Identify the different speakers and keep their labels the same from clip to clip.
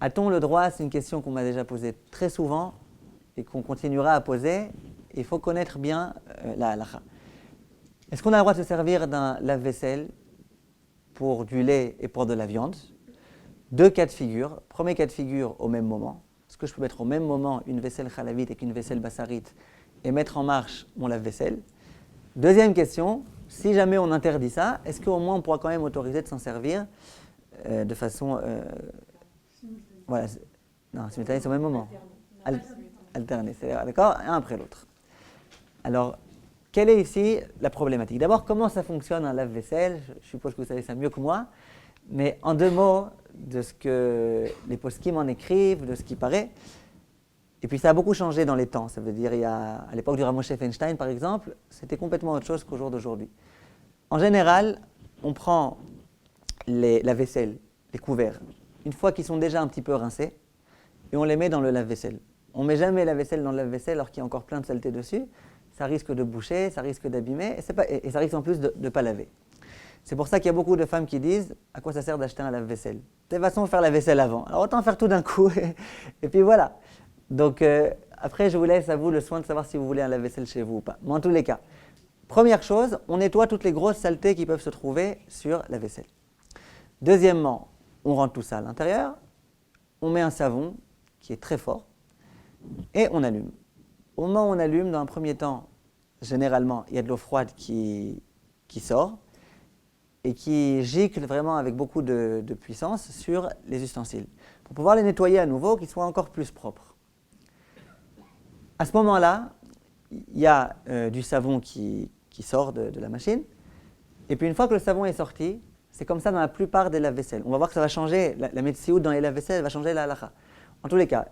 Speaker 1: A-t-on le droit? C'est une question qu'on m'a déjà posée très souvent et qu'on continuera à poser. Il faut connaître bien la halakha. Est-ce qu'on a le droit de se servir d'un lave-vaisselle pour du lait et pour de la viande? Deux cas de figure. Premier cas de figure, au même moment. Est-ce que je peux mettre au même moment une vaisselle chalavite et une vaisselle bassarite et mettre en marche mon lave-vaisselle? Deuxième question, si jamais on interdit ça, est-ce qu'au moins on pourra quand même autoriser de s'en servir de façon... voilà, non, simultanée, c'est au même moment. Alternée, c'est d'accord, un après l'autre. Alors, quelle est ici la problématique? D'abord, comment ça fonctionne un lave-vaisselle? Je suppose que vous savez ça mieux que moi. Mais en deux mots, de ce que les poskim en écrivent, de ce qui paraît. Et puis ça a beaucoup changé dans les temps. Ça veut dire, à l'époque du Rav Moshe Feinstein, par exemple, c'était complètement autre chose qu'au jour d'aujourd'hui. En général, on prend la vaisselle, les couverts, une fois qu'ils sont déjà un petit peu rincés, et on les met dans le lave-vaisselle. On ne met jamais la vaisselle dans le lave-vaisselle alors qu'il y a encore plein de saleté dessus. Ça risque de boucher, ça risque d'abîmer, et ça risque en plus de ne pas laver. C'est pour ça qu'il y a beaucoup de femmes qui disent « à quoi ça sert d'acheter un lave-vaisselle ?» De toute façon, faire la vaisselle avant. Alors autant faire tout d'un coup, et puis voilà. Donc après, je vous laisse à vous le soin de savoir si vous voulez un lave-vaisselle chez vous ou pas. Mais en tous les cas, première chose, on nettoie toutes les grosses saletés qui peuvent se trouver sur la vaisselle. Deuxièmement, on rentre tout ça à l'intérieur, on met un savon qui est très fort, et on allume. Au moment où on allume, dans un premier temps, généralement, il y a de l'eau froide qui sort et qui gicle vraiment avec beaucoup de puissance sur les ustensiles, pour pouvoir les nettoyer à nouveau, qu'ils soient encore plus propres. À ce moment-là, il y a du savon qui sort de la machine, et puis une fois que le savon est sorti, c'est comme ça dans la plupart des lave-vaisselles. On va voir que ça va changer, la metsiout dans les lave-vaisselles va changer la halakha. En tous les cas,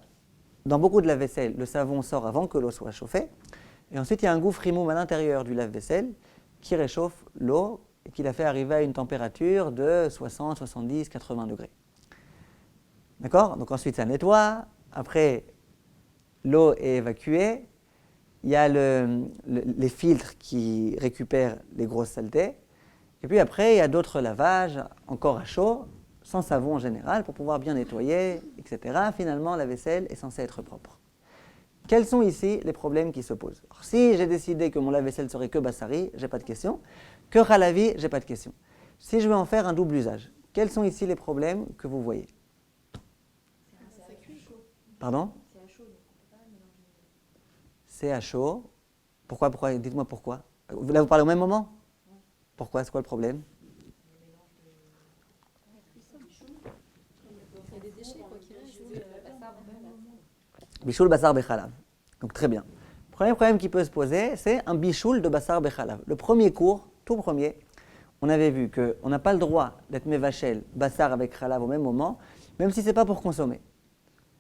Speaker 1: dans beaucoup de lave-vaisselle, le savon sort avant que l'eau soit chauffée, et ensuite il y a un gouffre rimoum à l'intérieur du lave-vaisselle qui réchauffe l'eau et qui la fait arriver à une température de 60, 70, 80 degrés. D'accord? Donc ensuite ça nettoie, après l'eau est évacuée, il y a les filtres qui récupèrent les grosses saletés, et puis après il y a d'autres lavages, encore à chaud, sans savon en général, pour pouvoir bien nettoyer, etc. Finalement, la vaisselle est censée être propre. Quels sont ici les problèmes qui se posent? Alors, si j'ai décidé que mon lave-vaisselle serait que bassari, j'ai pas de question. Que halavi, j'ai pas de question. Si je veux en faire un double usage, quels sont ici les problèmes que vous voyez? Pardon? C'est à chaud. Pourquoi? Dites-moi pourquoi. Là, vous parlez au même moment? Pourquoi? C'est quoi le problème? Bichoul basar bechalav. Donc très bien. Le premier problème qui peut se poser, c'est un bichoul de basar bechalav. Le premier cours, tout premier, on avait vu qu'on n'a pas le droit d'être mevachel basar avec chalav au même moment, même si ce n'est pas pour consommer.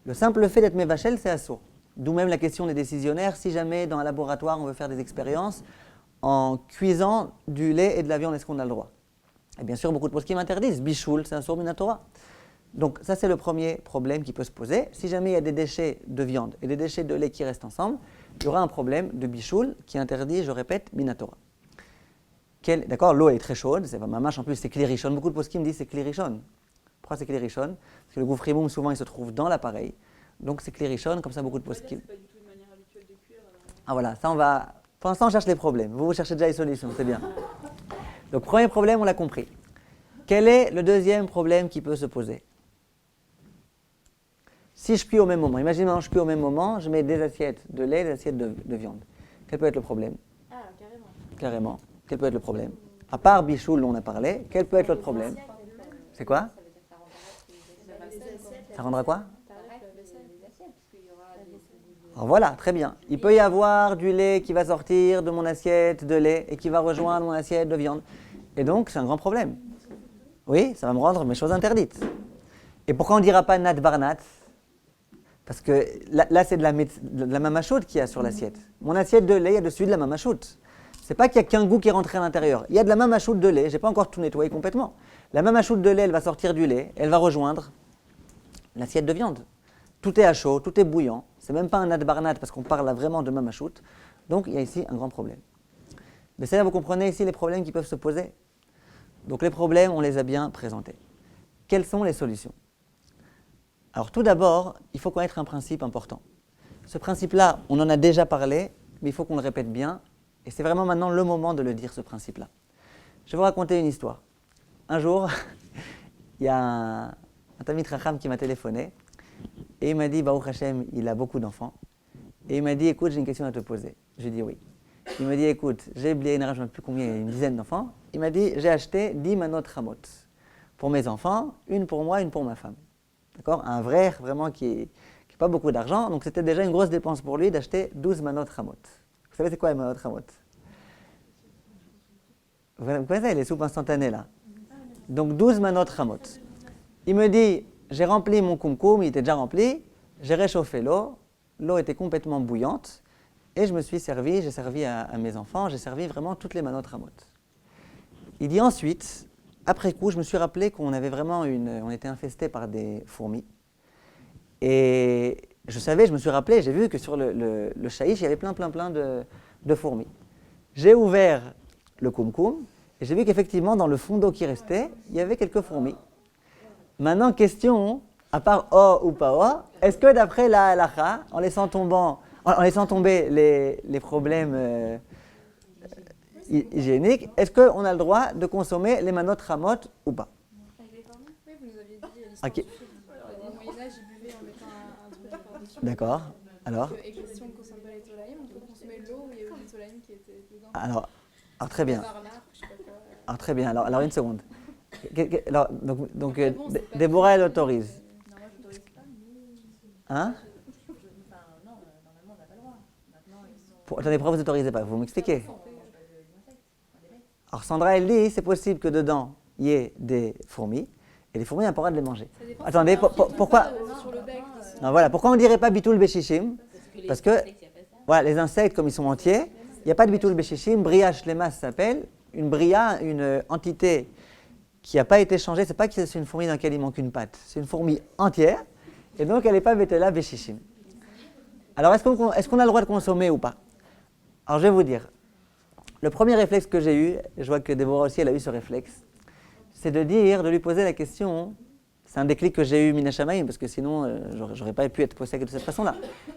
Speaker 1: Le simple fait d'être mevachel, c'est assourd. D'où même la question des décisionnaires, si jamais dans un laboratoire on veut faire des expériences en cuisant du lait et de la viande, est-ce qu'on a le droit? Et bien sûr, beaucoup de poskim m'interdisent. Bichoul, c'est un sourd minatora. Donc ça c'est le premier problème qui peut se poser. Si jamais il y a des déchets de viande et des déchets de lait qui restent ensemble, il y aura un problème de bichoul qui interdit, je répète, minatora. D'accord, l'eau est très chaude, c'est pas ma mâche en plus, c'est klirichon. Beaucoup de poskim disent c'est klirichon. Pourquoi c'est klirichon? Parce que le gouffre rimoum souvent il se trouve dans l'appareil. Donc c'est klirichon, comme ça beaucoup de poskim.
Speaker 2: C'est pas du tout une manière habituelle de cuire.
Speaker 1: Ah voilà, ça on va... Pour l'instant on cherche les problèmes. Vous cherchez déjà les solutions, c'est bien. Donc premier problème, on l'a compris. Quel est le deuxième problème qui peut se poser? Si je cuis au même moment, imaginez je cuis au même moment, je mets des assiettes de lait et des assiettes de viande. Quel peut être le problème?
Speaker 2: Ah, carrément.
Speaker 1: Carrément. Quel peut être le problème? À part bichoul, on a parlé, quel peut être l'autre problème? C'est quoi? Ça rendra quoi? Alors voilà, très bien. Il peut y avoir du lait qui va sortir de mon assiette de lait et qui va rejoindre mon assiette de viande. Et donc, c'est un grand problème. Oui, ça va me rendre mes choses interdites. Et pourquoi on ne dira pas nat barnat? Parce que là c'est de la mamachoute qu'il y a sur l'assiette. Mon assiette de lait, il y a dessus de la mamachoute. C'est pas qu'il n'y a qu'un goût qui est rentré à l'intérieur. Il y a de la mamachoute de lait, je n'ai pas encore tout nettoyé complètement. La mamachoute de lait, elle va sortir du lait, elle va rejoindre l'assiette de viande. Tout est à chaud, tout est bouillant. C'est même pas un nat barnat parce qu'on parle là vraiment de mamachoute. Donc il y a ici un grand problème. Mais c'est là, vous comprenez ici les problèmes qui peuvent se poser. Donc les problèmes, on les a bien présentés. Quelles sont les solutions? Alors tout d'abord, il faut connaître un principe important. Ce principe-là, on en a déjà parlé, mais il faut qu'on le répète bien. Et c'est vraiment maintenant le moment de le dire, ce principe-là. Je vais vous raconter une histoire. Un jour, il y a un Talmid Chacham qui m'a téléphoné et il m'a dit, Baruch Hashem, il a beaucoup d'enfants. Et il m'a dit, écoute, j'ai une question à te poser. Je lui ai dit oui. Il m'a dit, écoute, j'ai oublié je ne sais plus combien, une dizaine d'enfants. Il m'a dit, j'ai acheté 10 manot ramot pour mes enfants, une pour moi, une pour ma femme. D'accord? Un vrai, vraiment, qui n'a pas beaucoup d'argent. Donc c'était déjà une grosse dépense pour lui d'acheter 12 manot ramot. Vous savez c'est quoi les manot ramot? Vous connaissez les soupes instantanées là? Donc 12 manot ramot. Il me dit, j'ai rempli mon kumkum, il était déjà rempli, j'ai réchauffé l'eau, l'eau était complètement bouillante, et je me suis servi, j'ai servi à mes enfants, j'ai servi vraiment toutes les manot ramot. Il dit ensuite, après coup, je me suis rappelé qu'on avait vraiment on était infesté par des fourmis. Et je savais, je me suis rappelé, j'ai vu que sur le shaïch, il y avait plein de fourmis. J'ai ouvert le kumkum, et j'ai vu qu'effectivement, dans le fond d'eau qui restait, il y avait quelques fourmis. Maintenant, question, à part O ou pas O, est-ce que d'après la halacha, en laissant tomber les problèmes hygiéniques, est-ce qu'on a le droit de consommer les manot ramot ou pas?
Speaker 2: Oui, vous nous aviez dit
Speaker 1: Ok.
Speaker 2: au Moyen-Âge, ils buvaient en mettant un truc par-dessus.
Speaker 1: D'accord. Alors,
Speaker 2: Et que si on ne consomme pas les tolaïm, on peut consommer l'eau où il y avait des tolaïm qui étaient dedans.
Speaker 1: alors très bien.
Speaker 2: Par là, je sais pas quoi.
Speaker 1: Alors très bien. Alors une seconde. Alors, donc
Speaker 2: C'est bon, c'est pas
Speaker 1: Déborah, elle autorise.
Speaker 3: Non, moi je n'autorise pas, mais.
Speaker 1: Hein?
Speaker 3: Enfin, non, normalement on n'a pas le droit. Maintenant ils sont.
Speaker 1: Attendez, pourquoi vous n'autorisez pas? Vous m'expliquez.
Speaker 3: Des insectes, des bêtes.
Speaker 1: Alors Sandra, elle dit, c'est possible que dedans, il y ait des fourmis, et les fourmis, on n'a pas le droit de les manger.
Speaker 2: Ça dépend
Speaker 1: Attendez,
Speaker 2: si c'est un
Speaker 1: pourquoi
Speaker 2: filtre sur le bec aussi.
Speaker 1: non, voilà, pourquoi on ne dirait pas bitul béchichim? Parce que voilà, les insectes, comme ils sont entiers, il n'y a pas de bitul béchichim. Bria shlema, ça s'appelle. Une bria, une entité qui n'a pas été changée, c'est pas que c'est une fourmi dans laquelle il manque une patte, c'est une fourmi entière, et donc elle n'est pas betela béchichim. Alors est-ce qu'on a le droit de consommer ou pas? Alors je vais vous dire, le premier réflexe que j'ai eu, et je vois que Déborah aussi elle a eu ce réflexe, c'est de lui poser la question, c'est un déclic que j'ai eu Mina Shamaim, parce que sinon j'aurais pas pu être posé de cette façon-là.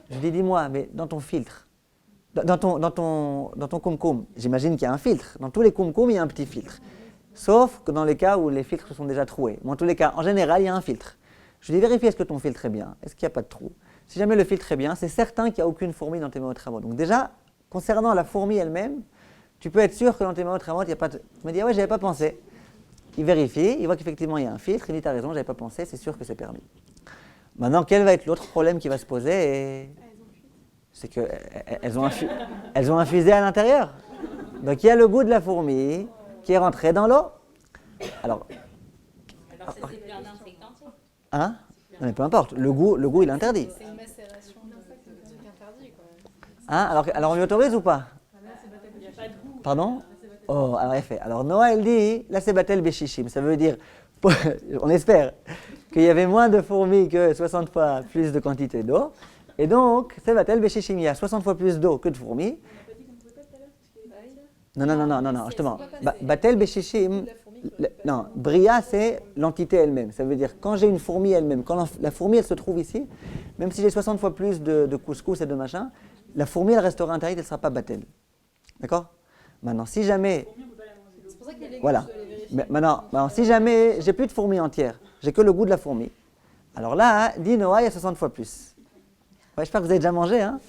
Speaker 1: Je lui dis, dis-moi, mais dans ton filtre, dans ton kumkum, j'imagine qu'il y a un filtre. Dans tous les kumkum, il y a un petit filtre. Sauf que dans les cas où les filtres sont déjà troués. Mais en tous les cas, en général, il y a un filtre. Je lui dis, vérifie est-ce que ton filtre est bien, est-ce qu'il n'y a pas de trou. Si jamais le filtre est bien, c'est certain qu'il n'y a aucune fourmi dans tes manot ramot. Donc déjà, concernant la fourmi elle-même, tu peux être sûr que dans tes manot ramot, il n'y a pas de... Il me dit, ah ouais, j'avais pas pensé. Il vérifie, il voit qu'effectivement il y a un filtre, il dit, t'as raison, j'avais pas pensé, c'est sûr que c'est permis. Maintenant, quel va être l'autre problème qui va se poser? C'est qu'elles ont infusé à l'intérieur. Donc il y a le goût de la fourmi qui est rentré dans l'eau. Alors
Speaker 3: Alors c'est plein d'insectes entiers.
Speaker 1: hein? Non, mais peu importe, le goût il est interdit.
Speaker 2: C'est une macération de trucs interdits, quoi.
Speaker 1: Hein? Alors on lui autorise ou pas?
Speaker 3: Il n'y a pas de goût.
Speaker 1: Pardon? Oh, alors effet. Alors Noah elle dit, là c'est batel béchichim, ça veut dire, on espère, qu'il y avait moins de fourmis que 60 fois plus de quantité d'eau. Et donc, c'est batel béchichim, il y a 60 fois plus d'eau que de fourmis. Non, justement. Batel béchichim, non, bria c'est l'entité elle-même. Ça veut dire, quand j'ai une fourmi elle-même, quand la fourmi elle se trouve ici, même si j'ai 60 fois plus de couscous et de machin, la fourmi elle restera interdite, elle ne sera pas batel. D'accord? Maintenant, si jamais...
Speaker 2: C'est pour ça que les légumes,
Speaker 1: Voilà.
Speaker 2: je dois les vérifier.
Speaker 1: Mais maintenant, si jamais j'ai plus de fourmis entières, j'ai que le goût de la fourmi, alors là, dit Noah, il y a 60 fois plus. Ouais, j'espère que vous avez déjà mangé. Hein.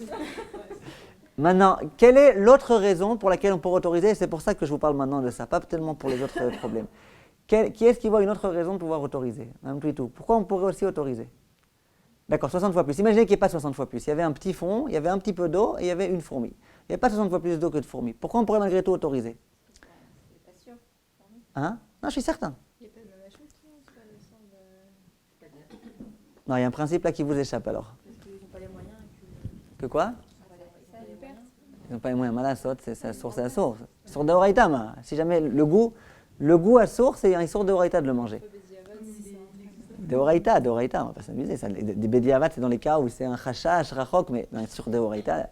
Speaker 1: Maintenant, quelle est l'autre raison pour laquelle on pourrait autoriser? C'est pour ça que je vous parle maintenant de ça, pas tellement pour les autres problèmes. Qui est-ce qui voit une autre raison de pouvoir autoriser? Même plutôt. Pourquoi on pourrait aussi autoriser? D'accord, 60 fois plus. Imaginez qu'il n'y ait pas 60 fois plus. Il y avait un petit fond, il y avait un petit peu d'eau et il y avait une fourmi. Il n'y a pas 60 fois plus d'eau que de fourmis. Pourquoi on pourrait malgré tout autoriser?
Speaker 3: C'est pas sûr.
Speaker 1: Hein? Non, je suis certain.
Speaker 2: Il n'y a pas de machin qui c'est pas le sens de...
Speaker 1: Non, il y a un principe là qui vous échappe alors.
Speaker 3: Parce qu'ils n'ont pas les moyens.
Speaker 1: Que quoi?
Speaker 3: Ça les perd.
Speaker 1: Ils n'ont pas les moyens. Malade, c'est sa source à la source. Source de Horaïta, ma. Si jamais le goût à source, c'est une source de Horaïta de le manger. De Horaïta, on va pas s'amuser. Des Bediavat, c'est dans les cas où c'est un chachash, rachok, mais dans sur de Horaïta.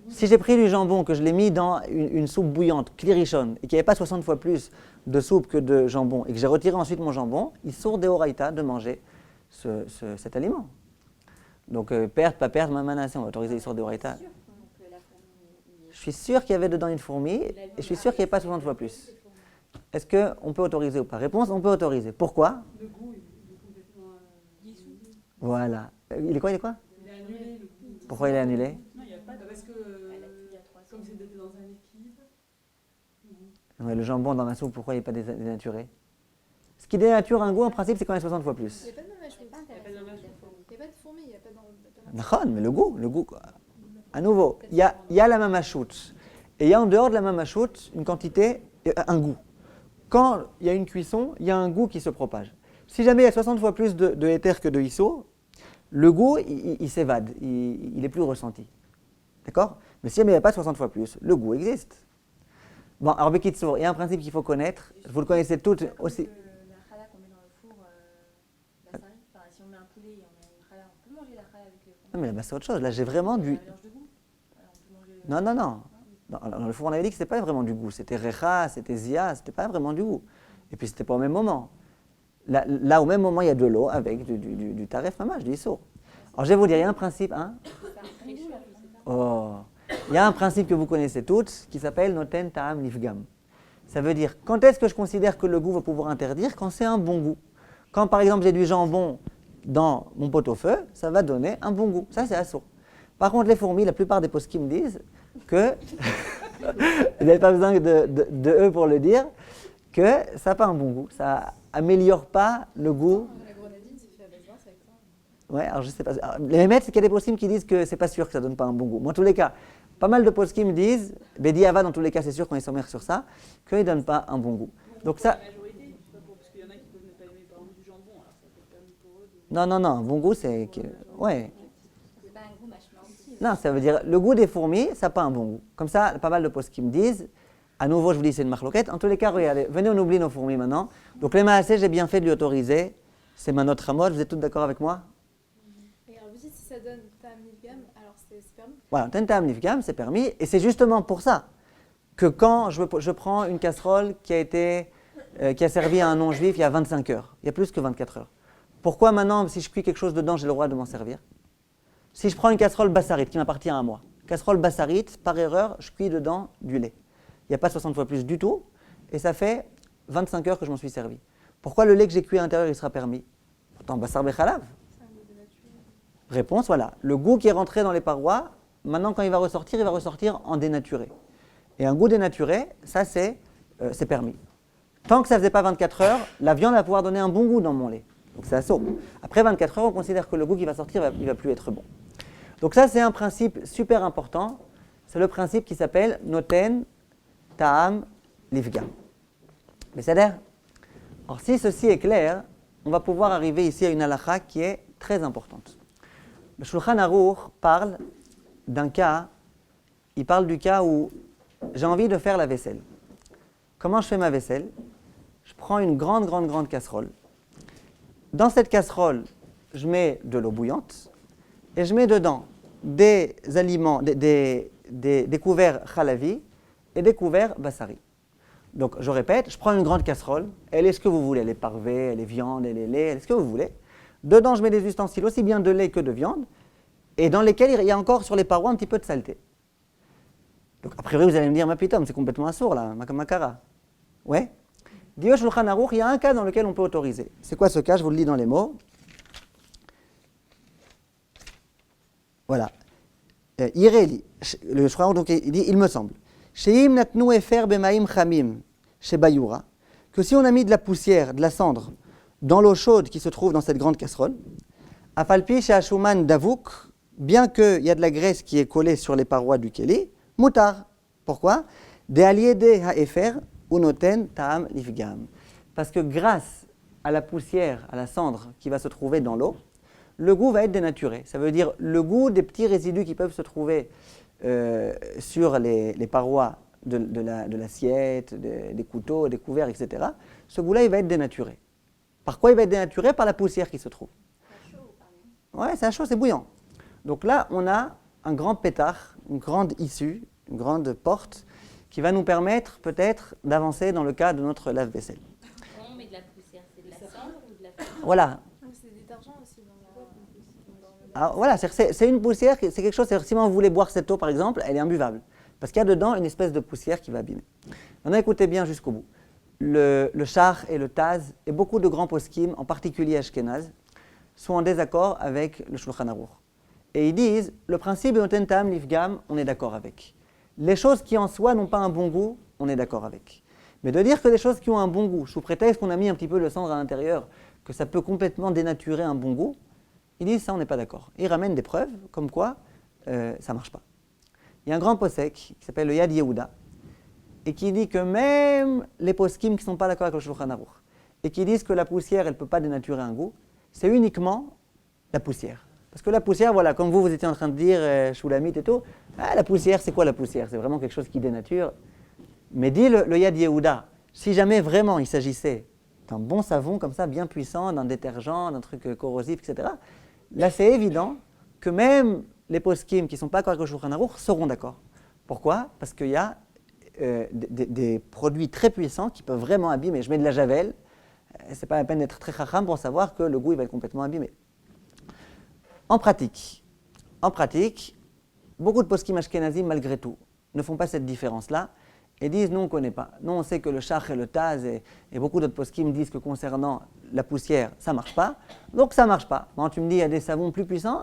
Speaker 1: Si j'ai pris du jambon, que je l'ai mis dans une soupe bouillante, klirichon, et qu'il n'y avait pas 60 fois plus de soupe que de jambon, et que j'ai retiré ensuite mon jambon, il sort des Horaïta de manger cet aliment. Donc, perdre, pas perdre, Mamanasé, on va autoriser l'histoire de Horaïta.
Speaker 3: Sûr que la fourmi y est.
Speaker 1: Je suis sûr qu'il y avait dedans une fourmi et je suis sûr qu'il n'y avait pas 60 fois plus. Est-ce qu'on peut autoriser ou pas? Réponse, on peut autoriser. Pourquoi?
Speaker 4: Le goût, il est complètement dissous.
Speaker 1: Voilà. Il est quoi?
Speaker 4: Il est annulé, le goût.
Speaker 1: Pourquoi il est annulé?
Speaker 4: Non, il n'y a pas de... Parce que,
Speaker 3: Elle a dit il y a 300.
Speaker 4: comme c'était dans un liquide...
Speaker 1: Ouais, le jambon dans ma soupe, pourquoi il n'est pas dénaturé? Ce qui dénature un goût, en principe, c'est quand il y a 60 fois
Speaker 2: Il n'y
Speaker 1: plus.
Speaker 2: a pas de mamachou.
Speaker 3: C'est pas
Speaker 4: Il y a pas de
Speaker 3: intéressant.
Speaker 4: dommage.
Speaker 2: Il n'y a pas de fourmis, il n'y a pas dans.
Speaker 1: D'accord, mais le goût, quoi. À nouveau, il y a la mamachoute. Et il y a en dehors de la mamachoute une quantité, un goût. Quand il y a une cuisson, il y a un goût qui se propage. Si jamais il y a 60 fois plus de éther que de iso, le goût, il s'évade, il est plus ressenti. D'accord? Mais si jamais il n'y a pas 60 fois plus, le goût existe. Bon, alors Bekitsour, il y a un principe qu'il faut connaître, vous le connaissez toutes aussi.
Speaker 3: La challah qu'on met dans le four, la farine, enfin, si on met un poulet et on met une challah, on peut manger la challah avec le fromage.
Speaker 1: Non, mais là, c'est autre chose. Là, j'ai vraiment du.
Speaker 3: Un mélange de goût. Voilà, on peut manger le-
Speaker 1: Non. Dans le four, on avait dit que c'était pas vraiment du goût. C'était recha, c'était zia, c'était pas vraiment du goût. Et puis, c'était pas au même moment. Là, au même moment, il y a de l'eau avec du taref mamage, du iso. Alors, je vais vous dire, il y a un principe, hein.
Speaker 3: C'est pas un très goût, là, je sais pas.
Speaker 1: Oh. Il y a un principe que vous connaissez toutes qui s'appelle noten ta'am lifgam. Ça veut dire, quand est-ce que je considère que le goût va pouvoir interdire? Quand c'est un bon goût. Quand, par exemple, j'ai du jambon dans mon pot-au-feu, ça va donner un bon goût. Ça, c'est assourd. Par contre, les fourmis, la plupart des poskim me disent que, vous n'avez pas besoin de eux pour le dire, que ça n'a pas un bon goût. Ça améliore pas le goût.
Speaker 2: La grenadine, c'est fait à base de avec ça.
Speaker 1: Ouais, alors je sais pas. Alors, les mémètres, c'est qu'il y a des poskim qui disent que c'est pas sûr que ça donne pas un bon goût. Moi, en tous les cas, pas mal de poskim disent, Bedi Ava, dans tous les cas, c'est sûr quand ils sont mères sur ça, qu'ils ne donnent pas un bon goût. Donc ça.
Speaker 4: La majorité, c'est pas pour... Parce qu'il y en a qui peuvent ne pas aimer par exemple du jambon, alors ça peut être permis pour eux de...
Speaker 1: Non, un bon goût, c'est que. Ouais.
Speaker 3: C'est pas un goût machement aussi.
Speaker 1: Non, ça veut dire le goût des fourmis, ça n'a pas un bon goût. Comme ça, pas mal de postes qui me disent, à nouveau, je vous dis, c'est une marloquette. En tous les cas, regardez, venez, on oublie nos fourmis maintenant. Donc, les maasés, j'ai bien fait de lui autoriser. C'est ma note ramode. Vous êtes tous d'accord avec moi?
Speaker 2: Et alors, vous dites si ça donne tam milgam, alors c'est permis.
Speaker 1: Voilà, tentam nifgam, c'est permis. Et c'est justement pour ça que quand je prends une casserole qui a servi à un non-juif il y a 25 heures, il y a plus que 24 heures. Pourquoi maintenant, si je cuis quelque chose dedans, j'ai le droit de m'en servir? Si je prends une casserole bassarite qui m'appartient à moi, casserole bassarite, par erreur, je cuis dedans du lait. Il n'y a pas 60 fois plus du tout, et ça fait 25 heures que je m'en suis servi. Pourquoi le lait que j'ai cuit à l'intérieur, il sera permis? Pourtant, bassar bechalav.
Speaker 2: C'est un goût de nature.
Speaker 1: Réponse, voilà. Le goût qui est rentré dans les parois, maintenant quand il va ressortir en dénaturé. Et un goût dénaturé, ça c'est permis. Tant que ça ne faisait pas 24 heures, la viande va pouvoir donner un bon goût dans mon lait. Donc c'est assaut. Après 24 heures, on considère que le goût qui va sortir, il ne va plus être bon. Donc ça, c'est un principe super important. C'est le principe qui s'appelle noten ta'am lifgam. Mais c'est d'ailleurs. Alors si ceci est clair, on va pouvoir arriver ici à une halakha qui est très importante. Le Shulchan Aruch parle d'un cas, il parle du cas où j'ai envie de faire la vaisselle. Comment je fais ma vaisselle? Je prends une grande casserole. Dans cette casserole, je mets de l'eau bouillante et je mets dedans des aliments, des couverts halavi et des couverts bassari. Donc je répète, je prends une grande casserole, elle est ce que vous voulez, elle est parvée, elle est viande, elle est lait, elle est ce que vous voulez. Dedans, je mets des ustensiles aussi bien de lait que de viande et dans lesquels il y a encore sur les parois un petit peu de saleté. Donc a priori, vous allez me dire, ma pitom, c'est complètement assourd là, makara. Ouais. Dit au Shulchan Aruch, il y a un cas dans lequel on peut autoriser. C'est quoi ce cas? Je vous le lis dans les mots. Voilà. Ireli, le Shulchan Aruch, donc il dit, il me semble, Sheim natnu efer bemaim chamim, chez Bayura, que si on a mis de la poussière, de la cendre, dans l'eau chaude qui se trouve dans cette grande casserole, afalpi chez Ashuman Davouk, bien qu'il y a de la graisse qui est collée sur les parois du keli, mutar. Pourquoi? De aliede haefer unoten ta'am lifgam. Parce que grâce à la poussière, à la cendre qui va se trouver dans l'eau, le goût va être dénaturé. Ça veut dire le goût des petits résidus qui peuvent se trouver sur les parois de l'assiette, des couteaux, des couverts, etc. Ce goût-là, il va être dénaturé. Par quoi il va être dénaturé? Par la poussière qui se trouve.
Speaker 3: C'est chaud, pardon.
Speaker 1: Ouais, c'est chaud, c'est bouillant. Donc là, on a un grand pétard, une grande issue, une grande porte qui va nous permettre peut-être d'avancer dans le cas de notre lave-vaisselle.
Speaker 3: Quand on met de la poussière, c'est de la cendre ou de la farine?
Speaker 1: Voilà.
Speaker 2: Ah, c'est des détergents aussi dans
Speaker 1: Alors, voilà, c'est une poussière, c'est quelque chose, si vous voulez boire cette eau par exemple, elle est imbuvable. Parce qu'il y a dedans une espèce de poussière qui va abîmer. Maintenant écoutez bien jusqu'au bout. Le Shach et le Taz et beaucoup de grands poskim, en particulier Ashkenaz, sont en désaccord avec le Shulchan Aruch. Et ils disent, le principe de Noten Ta'am Lifgam, on est d'accord avec. Les choses qui en soi n'ont pas un bon goût, on est d'accord avec. Mais de dire que des choses qui ont un bon goût, sous prétexte qu'on a mis un petit peu le cendre à l'intérieur, que ça peut complètement dénaturer un bon goût, ils disent ça, on n'est pas d'accord. Ils ramènent des preuves, comme quoi ça ne marche pas. Il y a un grand posek qui s'appelle le Yad Yehuda, et qui dit que même les poskim qui ne sont pas d'accord avec le Shulchan Aruch, et qui disent que la poussière, elle ne peut pas dénaturer un goût, c'est uniquement la poussière. Parce que la poussière, voilà, comme vous étiez en train de dire, Shulamit et tout, la poussière, c'est quoi la poussière? C'est vraiment quelque chose qui dénature. Mais dit le Yad Yehuda, si jamais vraiment il s'agissait d'un bon savon comme ça, bien puissant, d'un détergent, d'un truc corrosif, etc., là c'est évident que même les poskim qui ne sont pas d'accord avec le Shulchan Aruch seront d'accord. Pourquoi? Parce qu'il y a des produits très puissants qui peuvent vraiment abîmer. Je mets de la javel, ce n'est pas la peine d'être très chacham pour savoir que le goût il va être complètement abîmé. En pratique, beaucoup de poskim ashkenazim, malgré tout, ne font pas cette différence-là et disent nous on ne connaît pas. Nous on sait que le Shach et le Taz et beaucoup d'autres poskim disent que concernant la poussière, ça ne marche pas. Donc ça ne marche pas. Quand tu me dis il y a des savons plus puissants,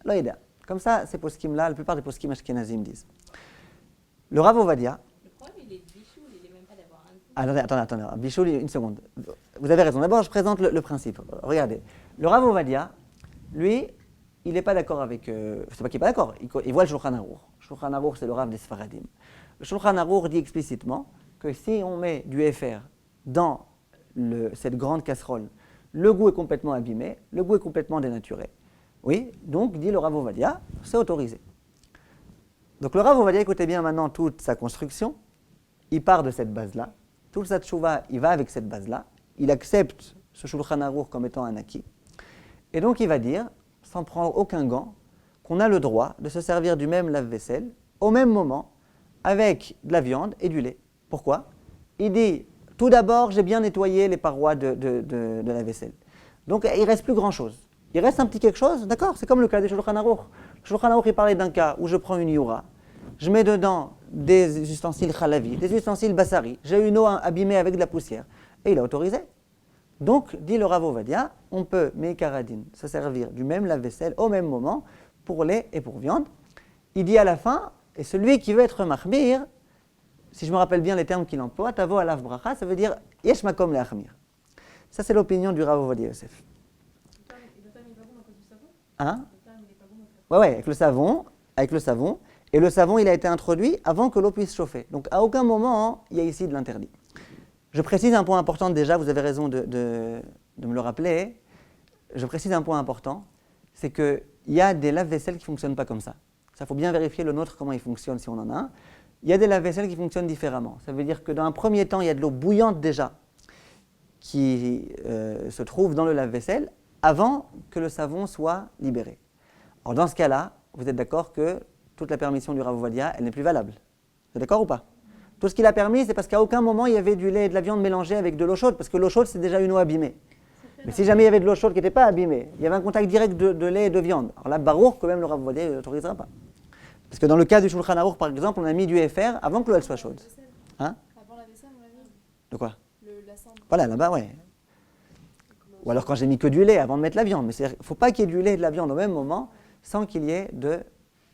Speaker 1: l'oïda. Comme ça, ces poskim-là, la plupart des poskim ashkenazim disent. Le Rav Ovadia.
Speaker 3: Le problème, il est bichoul, il n'est même pas d'avoir un goût.
Speaker 1: Attendez, bichoul, une seconde. Vous avez raison. D'abord, je présente le principe. Regardez. Le Rav Ovadia, lui, il n'est pas d'accord avec. C'est pas qu'il n'est pas d'accord. Il voit le Shulchan Aruch. Le Shulchan Aruch, c'est le Rav des Sfaradim. Le Shulchan Aruch dit explicitement que si on met du FR dans cette grande casserole, le goût est complètement abîmé, le goût est complètement dénaturé. Oui, donc, dit le Rav Ovadia, c'est autorisé. Donc le Rav Ovadia, écoutez bien maintenant toute sa construction, il part de cette base-là, tout sa tchouva, il va avec cette base-là, il accepte ce Shulchan Aruch comme étant un acquis, et donc il va dire, sans prendre aucun gant, qu'on a le droit de se servir du même lave-vaisselle, au même moment, avec de la viande et du lait. Pourquoi? Il dit, tout d'abord, j'ai bien nettoyé les parois de la vaisselle. Donc il ne reste plus grand-chose. Il reste un petit quelque chose, d'accord? C'est comme le cas des Shulchan Aruch. Le Shulchan Aruch, il parlait d'un cas où je prends une yura, je mets dedans des ustensiles khalavi, des ustensiles bassari, j'ai une eau abîmée avec de la poussière, et il a autorisé. Donc, dit le Rav Ovadia, on peut, Meikaradin, se servir du même lave-vaisselle au même moment pour lait et pour viande. Il dit à la fin, et celui qui veut être machmir, si je me rappelle bien les termes qu'il emploie, tavo alav bracha, ça veut dire yesh makom leachmir. Ça, c'est l'opinion du Rav Ovadia Yosef.
Speaker 3: Le terme n'est pas bon à cause du savon?
Speaker 1: Hein?
Speaker 3: Le terme n'est pas bon à cause
Speaker 1: Ouais, avec le savon. Et le savon, il a été introduit avant que l'eau puisse chauffer. Donc, à aucun moment, il y a ici de l'interdit. Je précise un point important déjà, vous avez raison de me le rappeler. Je précise un point important, c'est qu'il y a des lave-vaisselles qui ne fonctionnent pas comme ça. Ça, il faut bien vérifier le nôtre, comment il fonctionne, si on en a un. Il y a des lave-vaisselles qui fonctionnent différemment. Ça veut dire que dans un premier temps, il y a de l'eau bouillante déjà qui se trouve dans le lave-vaisselle avant que le savon soit libéré. Alors, dans ce cas-là, vous êtes d'accord que toute la permission du Rav Ovadia, elle n'est plus valable. Vous êtes d'accord ou pas? Tout ce qu'il a permis, c'est parce qu'à aucun moment il y avait du lait et de la viande mélangés avec de l'eau chaude, parce que l'eau chaude, c'est déjà une eau abîmée. Mais si jamais il y avait de l'eau chaude qui n'était pas abîmée, il y avait un contact direct de lait et de viande. Alors là, Baruch, quand même, le Rav Ovadia ne l'autorisera pas. Parce que dans le cas du Shulchan Aruch, par exemple, on a mis du FR avant que l'eau soit chaude.
Speaker 2: Avant la vaisselle, on l'a mis.
Speaker 1: De quoi?
Speaker 2: La cendre.
Speaker 1: Voilà, là-bas, ouais. Ou alors quand j'ai mis que du lait avant de mettre la viande. Mais il ne faut pas qu'il y ait du lait et de la viande au même moment sans qu'il y ait de...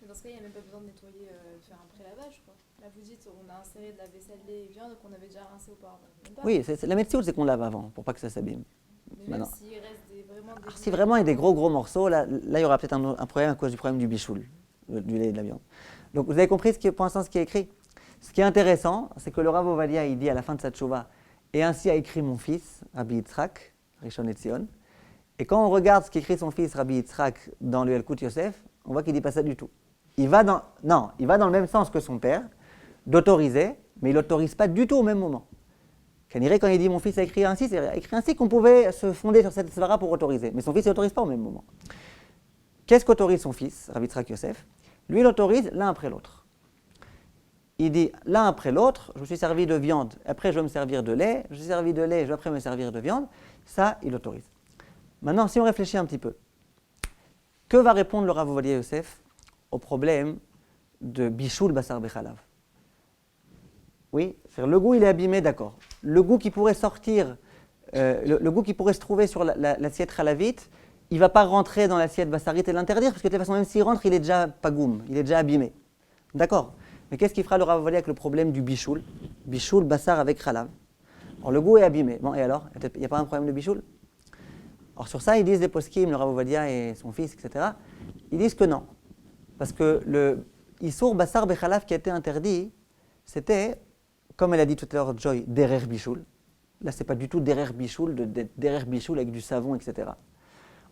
Speaker 2: Mais dans ce cas, il n'y a même pas besoin de nettoyer, de faire un pré-lavage, quoi. Là, vous dites, on a inséré de la vaisselle, lait et viande qu'on avait déjà rincé auparavant. Même pas.
Speaker 1: Oui, la médecine, c'est qu'on lave avant pour pas que ça s'abîme.
Speaker 2: Mais même
Speaker 1: Maintenant.
Speaker 2: s'il reste vraiment des...
Speaker 1: Si vraiment il y a des gros morceaux, là il y aura peut-être un problème à cause du problème du bichoul, du lait et de la viande. Donc vous avez compris pour l'instant ce qui est écrit. Ce qui est intéressant, c'est que le Rav Ovadia, il dit à la fin de sa tchouva, et ainsi a écrit mon fils, Rabbi Yitzhak, Rishon LeZion. Et quand on regarde ce qu'écrit son fils, Rabbi Yitzhak, dans le Yalkut Yosef, on voit qu'il ne dit pas ça du tout. Il va dans le même sens que son père, d'autoriser, mais il n'autorise pas du tout au même moment. Kaniré, quand il dit mon fils a écrit ainsi, c'est écrit ainsi qu'on pouvait se fonder sur cette svara pour autoriser. Mais son fils, il n'autorise pas au même moment. Qu'est-ce qu'autorise son fils, Rabbi Yitzhak Yosef? Lui, il autorise l'un après l'autre. Il dit l'un après l'autre, je me suis servi de viande, après je vais me servir de lait, je me suis servi de lait, je vais après me servir de viande. Ça, il autorise. Maintenant, si on réfléchit un petit peu, Que va répondre le Rav Ovadia Yosef au problème de Bishul Basar Bechalav? Oui, c'est-à-dire le goût il est abîmé, d'accord. Le goût qui pourrait sortir, le goût qui pourrait se trouver sur l'assiette chalavite, il ne va pas rentrer dans l'assiette basarite et l'interdire, parce que de toute façon, même s'il rentre, il est déjà pagoum, il est déjà abîmé. D'accord. Mais qu'est-ce qui fera le Rav Ovadia avec le problème du Bishul? Bishul Basar avec Chalav. Alors le goût est abîmé. Bon, et alors? Il n'y a pas un problème de Bishul? Alors sur ça, ils disent des poskim, le Rav Ovadia et son fils, etc. Ils disent que non. Parce que le Issour Basar Bechalav qui a été interdit, c'était, comme elle a dit tout à l'heure Joy, derer Bishul. Là, c'est pas du tout derer Bishul, derer Bishul avec du savon, etc.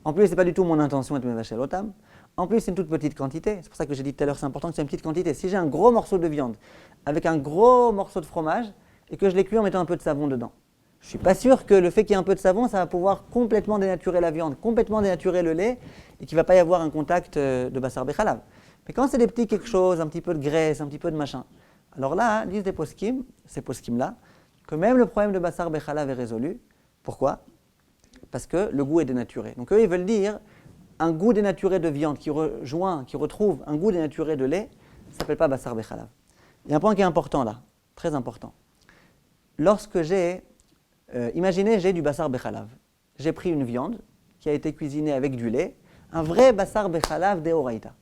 Speaker 1: En plus, c'est pas du tout mon intention de me vacher l'otam. En plus, c'est une toute petite quantité. C'est pour ça que j'ai dit tout à l'heure, c'est important que c'est une petite quantité. Si j'ai un gros morceau de viande avec un gros morceau de fromage et que je l'ai cuit en mettant un peu de savon dedans, je ne suis pas sûr que le fait qu'il y ait un peu de savon, ça va pouvoir complètement dénaturer la viande, complètement dénaturer le lait et qu'il ne va pas y avoir un contact de Basar Bechalav. Mais quand c'est des petits quelque chose, un petit peu de graisse, un petit peu de machin, alors là, disent des poskim, ces poskim-là, que même le problème de Basar Bechalav est résolu. Pourquoi? Parce que le goût est dénaturé. Donc eux, ils veulent dire un goût dénaturé de viande qui retrouve un goût dénaturé de lait, ça ne s'appelle pas Basar Bechalav. Il y a un point qui est important là, très important. Lorsque imaginez, j'ai du Basar Bechalav. J'ai pris une viande qui a été cuisinée avec du lait, un vrai Basar Bechalav d'Eoraita.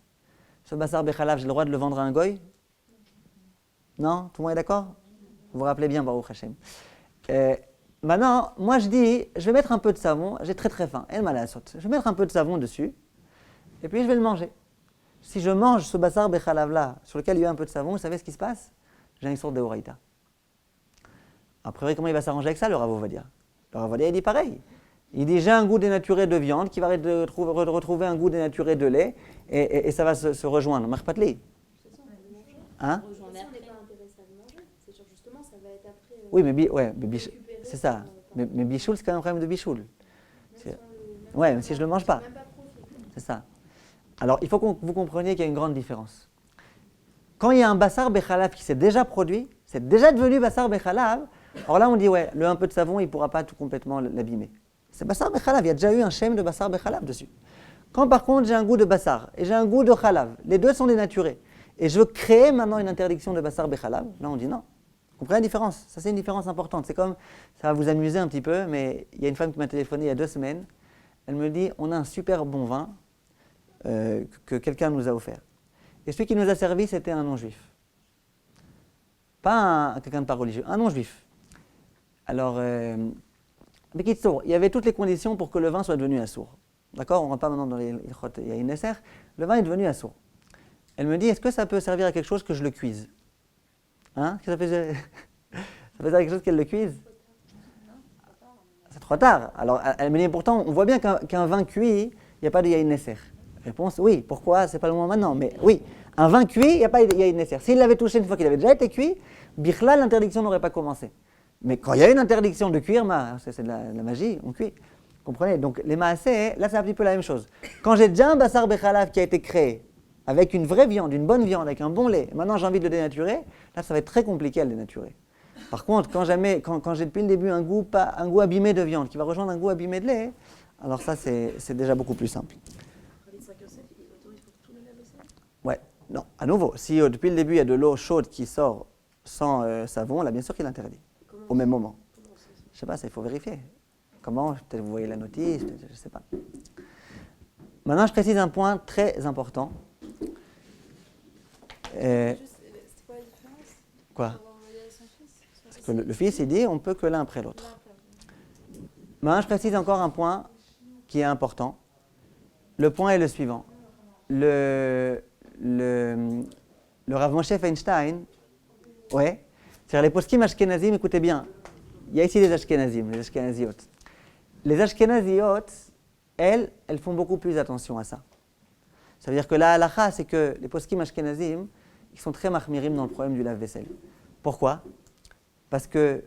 Speaker 1: Ce Basar Bechalav, j'ai le droit de le vendre à un goy? Non? Tout le monde est d'accord? Vous vous rappelez bien, Baruch Hashem. Maintenant, moi je dis, je vais mettre un peu de savon, j'ai très très faim, je vais mettre un peu de savon dessus, et puis je vais le manger. Si je mange ce Basar Bechalav là, sur lequel il y a un peu de savon, vous savez ce qui se passe? J'ai une sorte d'Eoraita. A priori, comment il va s'arranger avec ça, le Rav Ovadia? Le Rav Ovadia, il dit pareil. Il dit, j'ai un goût dénaturé de viande qui va retrouver un goût dénaturé de lait, et ça va se rejoindre. Marpatli. Hein?
Speaker 2: Si on n'est pas intéressé à le manger, c'est sûr justement ça va être après.
Speaker 1: Oui, mais c'est ça. Mais bichoul, c'est quand même un problème de bichoul. Ouais, même si je ne le mange pas. C'est ça. Alors, il faut que vous compreniez qu'il y a une grande différence. Quand il y a un Basar Bechalav qui s'est déjà produit, c'est déjà devenu Basar Bechalav, alors là on dit, ouais, un peu de savon, il ne pourra pas tout complètement l'abîmer. C'est Basar Bechalav, il y a déjà eu un shem de Basar Bechalav dessus. Quand par contre j'ai un goût de Basar et j'ai un goût de Chalav, les deux sont dénaturés, et je veux créer maintenant une interdiction de Basar Bechalav, là on dit non. Vous comprenez la différence? Ça c'est une différence importante. C'est comme, ça va vous amuser un petit peu, mais il y a une femme qui m'a téléphoné il y a 2 semaines, elle me dit, on a un super bon vin que quelqu'un nous a offert. Et celui qui nous a servi, c'était un non-juif. Pas quelqu'un de pas religieux, un non-juif. Alors, il y avait toutes les conditions pour que le vin soit devenu assour. D'accord? On ne rentre pas maintenant dans les ilchot et yain neser. Le vin est devenu assour. Elle me dit, est-ce que ça peut servir à quelque chose que je le cuise? Hein? Ça peut servir à quelque chose qu'elle le cuise? C'est trop tard. Alors, elle me dit, pourtant, on voit bien qu'un vin cuit, il n'y a pas de yain neser. Réponse, oui. Pourquoi? C'est pas le moment maintenant. Mais oui, un vin cuit, il n'y a pas de yain neser. S'il l'avait touché une fois qu'il avait déjà été cuit, bichla, l'interdiction n'aurait pas commencé. Mais quand il y a une interdiction de cuire, c'est de la magie, on cuit. Vous comprenez? Donc les maaseh, là c'est un petit peu la même chose. Quand j'ai déjà un Basar Bechalav qui a été créé avec une vraie viande, une bonne viande, avec un bon lait, maintenant j'ai envie de le dénaturer, là ça va être très compliqué à le dénaturer. Par contre, quand j'ai depuis le début un goût abîmé de viande qui va rejoindre un goût abîmé de lait, alors ça c'est déjà beaucoup plus simple. Ouais, non, à nouveau, si depuis le début il y a de l'eau chaude qui sort sans savon, là bien sûr qu'il est interdit. Au même moment. Je ne sais pas, ça il faut vérifier. Comment? Peut-être vous voyez la notice, je ne sais pas. Maintenant, je précise un point très important.
Speaker 2: C'était quoi la différence?
Speaker 1: Quoi?
Speaker 2: Pour envoyer à son fils?
Speaker 1: Parce que le fils, il dit, on peut que l'un après l'autre. Maintenant, je précise encore un point qui est important. Le point est le suivant. Le Rav Moshe Feinstein, ouais. C'est-à-dire les poskim ashkenazim, écoutez bien, il y a ici les ashkenazim, les ashkenaziyot. Les ashkenaziyot, elles font beaucoup plus attention à ça. Ça veut dire que la halacha, c'est que les poskim ashkenazim, ils sont très mahmirim dans le problème du lave-vaisselle. Pourquoi? Parce qu'il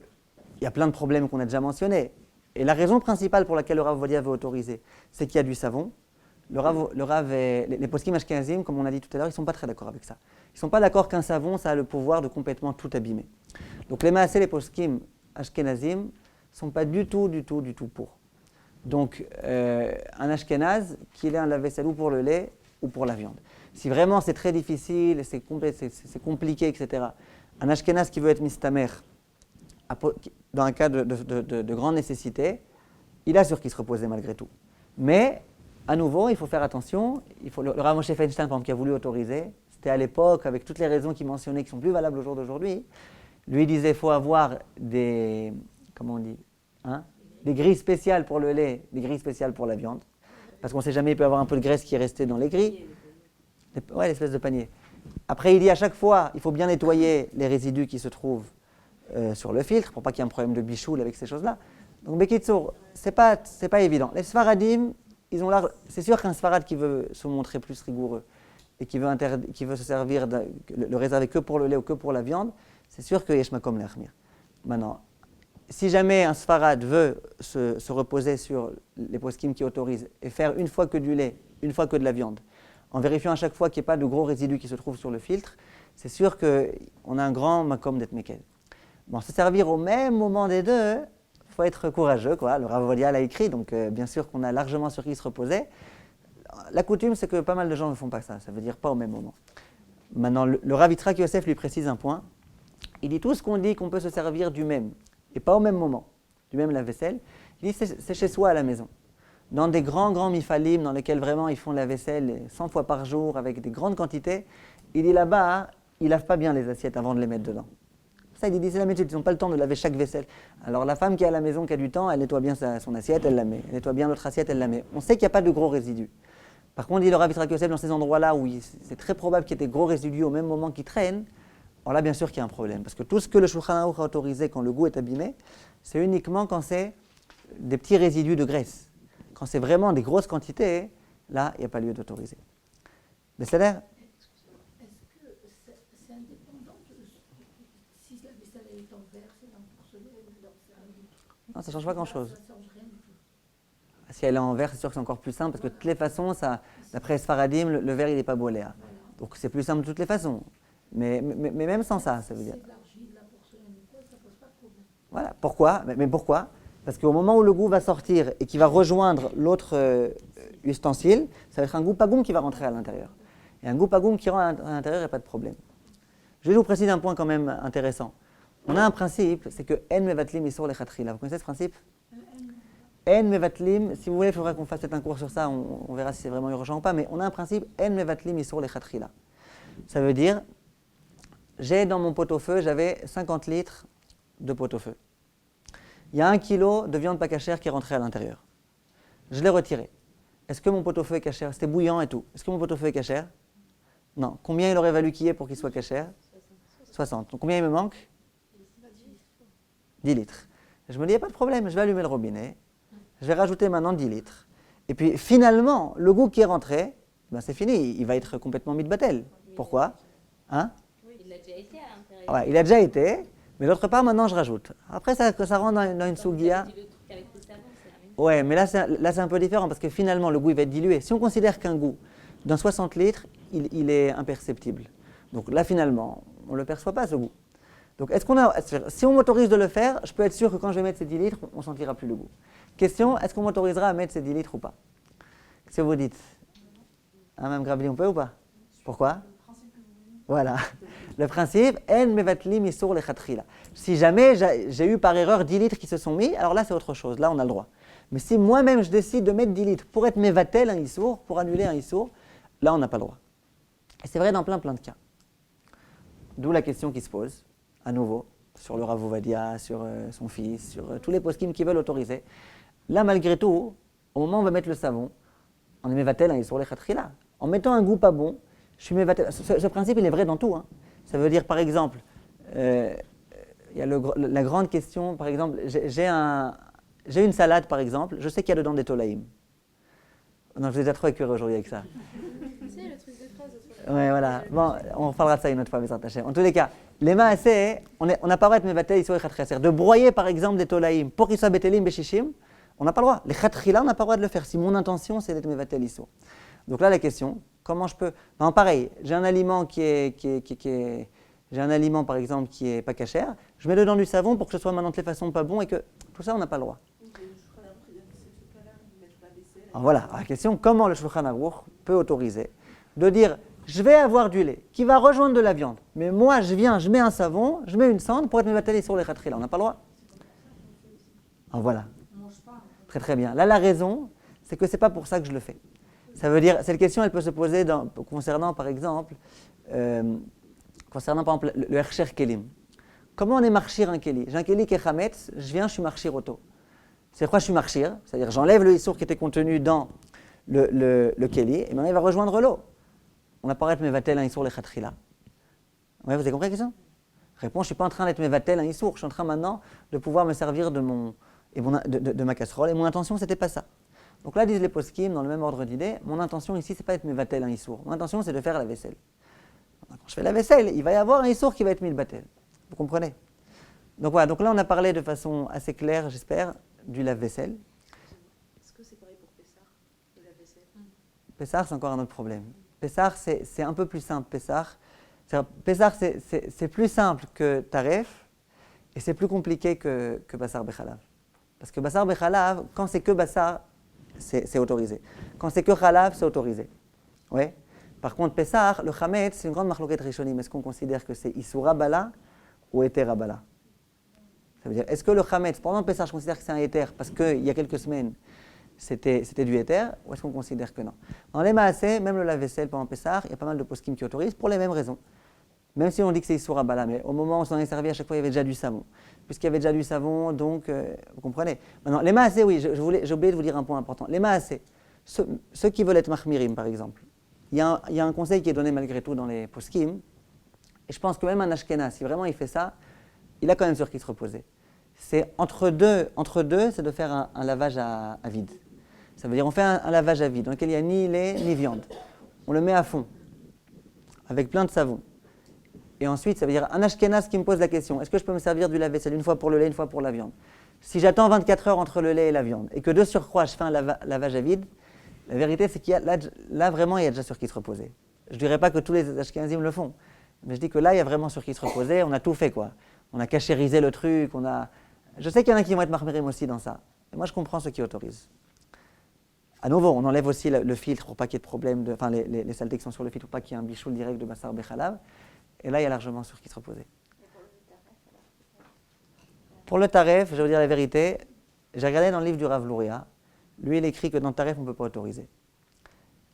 Speaker 1: y a plein de problèmes qu'on a déjà mentionnés. Et la raison principale pour laquelle le Rav Ovadia veut autoriser, c'est qu'il y a du savon. Les poskim ashkenazim, comme on a dit tout à l'heure, ils ne sont pas très d'accord avec ça. Ils ne sont pas d'accord qu'un savon, ça a le pouvoir de complètement tout abîmer. Donc les maaseh, les poskim ashkenazim, ne sont pas du tout pour. Donc, un ashkénaze, qu'il ait un lave-vaisselle ou pour le lait ou pour la viande. Si vraiment c'est très difficile, c'est compliqué, etc., un ashkénaze qui veut être mistamer, dans un cas de grande nécessité, il assure qu'il se reposait malgré tout. Mais, à nouveau, il faut faire attention. Le Rav Moshe Feinstein, par exemple, qui a voulu autoriser, c'était à l'époque, avec toutes les raisons qu'il mentionnait, qui sont plus valables au jour d'aujourd'hui, lui disait qu'il faut avoir des grilles spéciales pour le lait, des grilles spéciales pour la viande. Parce qu'on ne sait jamais, il peut y avoir un peu de graisse qui est restée dans les grilles. Ouais, l'espèce de panier. Après, il dit à chaque fois, il faut bien nettoyer les résidus qui se trouvent sur le filtre pour pas qu'il y ait un problème de bichoule avec ces choses-là. Donc, Bekitsour, c'est pas évident. Les Sfaradim, ils ont l'air. C'est sûr qu'un Sfarad qui veut se montrer plus rigoureux et qui veut se servir, le réserver que pour le lait ou que pour la viande, c'est sûr que Yesh Makom Le'achmir. Maintenant, si jamais un Sfarad veut se reposer sur les poskim qui autorisent et faire une fois que du lait, une fois que de la viande, en vérifiant à chaque fois qu'il n'y ait pas de gros résidus qui se trouvent sur le filtre, c'est sûr qu'on a un grand makom d'être mekel. Bon, se servir au même moment des deux, il faut être courageux, quoi. Le Rav Ovadia l'a écrit, donc bien sûr qu'on a largement sur qui se reposer. La coutume, c'est que pas mal de gens ne font pas ça, ça veut dire pas au même moment. Maintenant, le Rav Yitzhak Yosef lui précise un point. Il dit tout ce qu'on dit qu'on peut se servir du même, et pas au même moment, du même lave-vaisselle, il dit c'est chez soi à la maison. Dans des grands mifalim dans lesquels vraiment ils font la vaisselle 100 fois par jour avec des grandes quantités, il dit là-bas, ils lavent pas bien les assiettes avant de les mettre dedans. Ça, il dit c'est la méthode, ils n'ont pas le temps de laver chaque vaisselle. Alors la femme qui est à la maison, qui a du temps, elle nettoie bien son assiette, elle la met. Elle nettoie bien l'autre assiette, elle la met. On sait qu'il n'y a pas de gros résidus. Par contre, il dit le Rav Yitzhak Yosef dans ces endroits-là où c'est très probable qu'il y ait des gros résidus au même moment qui traînent, alors là, bien sûr qu'il y a un problème. Parce que tout ce que le Shulchan Aruch a autorisé quand le goût est abîmé, c'est uniquement quand c'est des petits résidus de graisse. Quand c'est vraiment des grosses quantités, là, il n'y a pas lieu d'autoriser. Besséder ?
Speaker 5: Est-ce que c'est indépendant si la vaisselle est en verre, c'est en porcelaine ou dans céramique?
Speaker 1: Non, ça ne change pas grand-chose.
Speaker 5: Ça ne change rien du tout.
Speaker 1: Si elle est en verre, c'est sûr que c'est encore plus simple, parce que de toutes les façons, d'après Sfaradim, le verre, il n'est pas boléa. Donc c'est plus simple de toutes les façons. Mais même sans ça, ça veut dire.
Speaker 5: Si c'est de l'argile, de la porcelaine ou quoi, ça ne pose pas de problème.
Speaker 1: Voilà. Pourquoi ? Mais pourquoi ? Parce qu'au moment où le goût va sortir et qu'il va rejoindre l'autre ustensile, ça va être un goût pagoum qui va rentrer à l'intérieur. Et un goût pagoum qui rentre à l'intérieur, il n'y a pas de problème. Je vais vous préciser un point quand même intéressant. On a un principe, c'est que en mevatlim isur lechatchila. Vous connaissez ce principe ? En mevatlim, si vous voulez, il faudra qu'on fasse peut-être un cours sur ça, on verra si c'est vraiment urgent ou pas, mais on a un principe, en mevatlim isur lechatchila. Ça veut dire, j'ai dans mon pot-au-feu, j'avais 50 litres de pot-au-feu. Il y a 1 kilo de viande pas cachère qui est rentrée à l'intérieur. Je l'ai retiré. Est-ce que mon pot-au-feu est cachère ? C'était bouillant et tout. Est-ce que mon pot-au-feu est cachère ? Non. Combien il aurait valu qu'il y ait pour qu'il soit cachère ? 60. Donc combien il me manque ? 10 litres. Je me dis, il n'y a pas de problème, je vais allumer le robinet. Je vais rajouter maintenant 10 litres. Et puis finalement, le goût qui est rentré, ben c'est fini, il va être complètement mis de battel. Pourquoi ? Hein ?
Speaker 3: Il a déjà été à l'intérieur.
Speaker 1: Ouais, il a déjà été, mais d'autre part, maintenant je rajoute. Après, ça rentre dans une sougia.
Speaker 3: Le truc avec le savon, c'est la même chose.
Speaker 1: Ouais, mais là c'est un peu différent parce que finalement le goût il va être dilué. Si on considère qu'un goût d'un 60 litres, il est imperceptible. Donc là finalement, on ne le perçoit pas ce goût. Donc si on m'autorise de le faire, je peux être sûr que quand je vais mettre ces 10 litres, on ne sentira plus le goût. Question, est-ce qu'on m'autorisera à mettre ces 10 litres ou pas ? Qu'est-ce que vous dites ? Hein, Mme Grabli, on peut ou pas ? Pourquoi ? Voilà. Le principe, en mevatlim isur lechatchila. Si jamais j'ai eu par erreur 10 litres qui se sont mis, alors là c'est autre chose, là on a le droit. Mais si moi-même je décide de mettre 10 litres pour être mevatel un isur, pour annuler un isur, là on n'a pas le droit. Et c'est vrai dans plein de cas. D'où la question qui se pose, à nouveau, sur le Rav Ovadia, sur son fils, sur tous les poskim qui veulent autoriser. Là malgré tout, au moment où on va mettre le savon, on est mevatel un isur lechatchila. En mettant un goût pas bon, je suis mevatel. Ce principe il est vrai dans tout. Hein. Ça veut dire par exemple, il y a la grande question, par exemple, j'ai une salade par exemple, je sais qu'il y a dedans des tolaïm. Non, je vous ai déjà trop écœuré aujourd'hui avec ça.
Speaker 2: C'est le truc de phrase.
Speaker 1: Ouais, voilà. Bon, on reparlera de ça une autre fois, mes attachés. En tous les cas, les maaseh, on n'a pas le droit de mevatel isur lechatchila. De broyer par exemple des tolaïm pour qu'ils soient betelim beshishim, on n'a pas le droit. Les chatchila, on n'a pas le droit de le faire. Si mon intention c'est d'être mevatel isur. Donc là la question. Comment je peux... Non, pareil, j'ai un aliment j'ai un aliment par exemple qui est pas cachère, je mets dedans du savon pour que ce soit maintenant de toutes les façons pas bon et que tout ça on n'a pas le droit. Alors voilà, la question, comment le Shulchan Aruch peut autoriser de dire, je vais avoir du lait qui va rejoindre de la viande, mais moi je viens, je mets un savon, je mets une cendre pour être mévatel sur les khatkhila. On n'a pas le droit. Alors voilà. Très très bien. Là, la raison, c'est que ce n'est pas pour ça que je le fais. Ça veut dire, cette question, elle peut se poser concernant, par exemple, le Hersher Kelim. Comment on est marchir un Keli? J'ai un Keli qui est Chametz, je viens, je suis marchir auto. C'est quoi je suis marchir? C'est-à-dire, j'enlève le Issour qui était contenu dans le Keli, et maintenant il va rejoindre l'eau. On apparaît Mevatel un Issour les Khatkhila. Ouais, vous avez compris la question? Réponse, je ne suis pas en train d'être Mevatel un Issour, je suis en train maintenant de pouvoir me servir de ma casserole, et mon intention, ce n'était pas ça. Donc là, disent les poskim, dans le même ordre d'idée, mon intention ici, ce n'est pas être Mevatel un Issour. Mon intention, c'est de faire la vaisselle. Quand je fais la vaisselle, il va y avoir un Issour qui va être mis le batel. Vous comprenez? Donc voilà, donc là, on a parlé de façon assez claire, j'espère, du lave-vaisselle.
Speaker 4: Est-ce que c'est pareil pour Pessah, le lave-vaisselle?
Speaker 1: Pessah, c'est encore un autre problème. Pessah, c'est un peu plus simple. Pessah, c'est plus simple que Taref, et c'est plus compliqué que Bassar Bechalav. Parce que Bassar Bechalav, quand c'est que Bassar, c'est autorisé. Quand c'est que Chalav, c'est autorisé. Ouais. Par contre, Pessah, le Chametz, c'est une grande marloquette rishonim. Est-ce qu'on considère que c'est Issoura Bala ou Éter Bala? Ça veut dire, est-ce que le Chametz, pendant Pessah, je considère que c'est un Éter parce qu'il y a quelques semaines, c'était du Éter, ou est-ce qu'on considère que non? Dans les Maaseh, même le lave-vaisselle pendant Pessah, il y a pas mal de poskim qui autorisent pour les mêmes raisons. Même si on dit que c'est Issoura Bala, mais au moment où on s'en est servi, à chaque fois, il y avait déjà du savon. Puisqu'il y avait déjà du savon, donc, vous comprenez? Maintenant, les Maaseh, oui, j'ai oublié de vous dire un point important. Les Maaseh, ceux qui veulent être Mahmirim, par exemple, il y a un conseil qui est donné malgré tout dans les poskim, et je pense que même un Ashkenaz, si vraiment il fait ça, il a quand même sur qui se reposer. C'est entre deux, c'est de faire un lavage à vide. Ça veut dire on fait un lavage à vide dans lequel il n'y a ni lait ni viande. On le met à fond, avec plein de savon. Et ensuite, ça veut dire un Ashkenaz qui me pose la question, est-ce que je peux me servir du lave-vaisselle une fois pour le lait, une fois pour la viande? Si j'attends 24 heures entre le lait et la viande, et que de surcroît je fais un lavage à vide, la vérité c'est qu'il y a là vraiment il y a déjà sur qui se reposer. Je ne dirais pas que tous les Ashkenazim le font, mais je dis que là il y a vraiment sur qui se reposer, on a tout fait quoi. On a cachérisé le truc, je sais qu'il y en a qui vont être marmirim aussi dans ça, et moi je comprends ceux qui autorisent. À nouveau, on enlève aussi le filtre pour pas qu'il y ait de problème, les saletés qui sont sur le filtre pour pas qu'il y ait un bichoul direct de Bassar Bechalav, et là il y a largement sur qui se reposer. Pour le taref, je vais vous dire la vérité, j'ai regardé dans le livre du Rav Luria, lui il écrit que dans le taref on ne peut pas autoriser.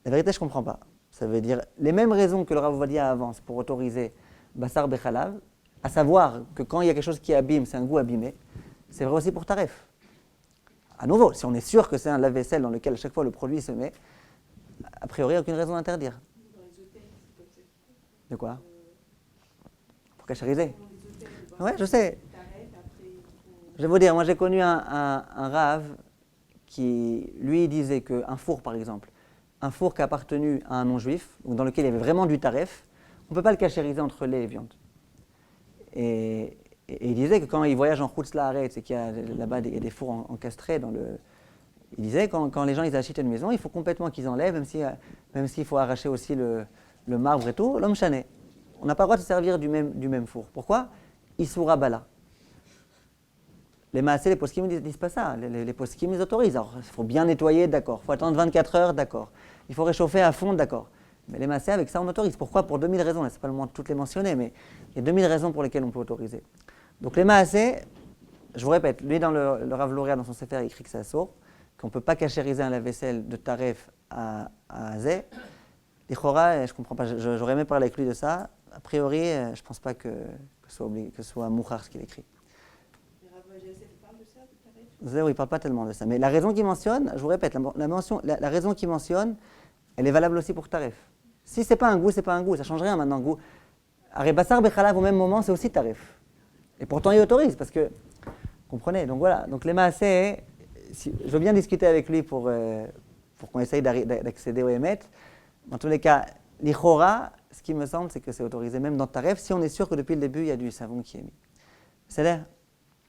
Speaker 1: La vérité je ne comprends pas. Ça veut dire les mêmes raisons que le Rav Ovadia avance pour autoriser Bassar Bechalav, à savoir que quand il y a quelque chose qui abîme, c'est un goût abîmé, c'est vrai aussi pour taref. À nouveau, si on est sûr que c'est un lave-vaisselle dans lequel à chaque fois le produit se met, a priori, il n'y a aucune raison d'interdire. De quoi? Pour cachériser. Oui, je sais. Je vais vous dire, moi j'ai connu un rave qui, lui, disait qu'un four, par exemple, un four qui a appartenu à un non-juif, dans lequel il y avait vraiment du taref, on ne peut pas le cachériser entre lait et viande. Et il disait que quand il voyage en Chutz La'aretz et qu'il y a là-bas il y a des fours encastrés il disait quand les gens ils achètent une maison, il faut complètement qu'ils enlèvent, même s'il faut arracher aussi le marbre et tout, l'homme chané. On n'a pas le droit de se servir du même four. Pourquoi? Issoura Bala. Les Maaseh, les poskim ne disent pas ça. Les poskim les autorisent. Alors, il faut bien nettoyer, d'accord. Il faut attendre 24 heures, d'accord. Il faut réchauffer à fond, d'accord. Mais les Maaseh, avec ça, on autorise. Pourquoi? Pour 2000 raisons. Là, c'est pas le moment de toutes les mentionner, mais il y a 2000 raisons pour lesquelles on peut autoriser. Donc les Maaseh, je vous répète, lui dans le Rav Luria, dans son sefer, il écrit que c'est assour, qu'on ne peut pas cachériser un lave-vaisselle de taref à Zé. Les Chora, je ne comprends pas, j'aurais aimé parler avec lui de ça. A priori, je ne pense pas que ce soit Mouchar ce qu'il écrit. Zé, il ne parle pas tellement de ça. Mais la raison qu'il mentionne, je vous répète, la raison qu'il mentionne, elle est valable aussi pour taref. Si ce n'est pas un goût, c'est pas un goût, ça ne change rien maintenant. Goût. Bassar Bechalav au même moment, c'est aussi taref. Et pourtant, il autorise, parce que, comprenez, donc voilà. Donc les Maaseh, je veux bien discuter avec lui pour qu'on essaye d'accéder au Emet. Dans tous les cas, l'Ichora, ce qui me semble, c'est que c'est autorisé même dans Taref, si on est sûr que depuis le début, il y a du savon qui est mis. C'est-à-dire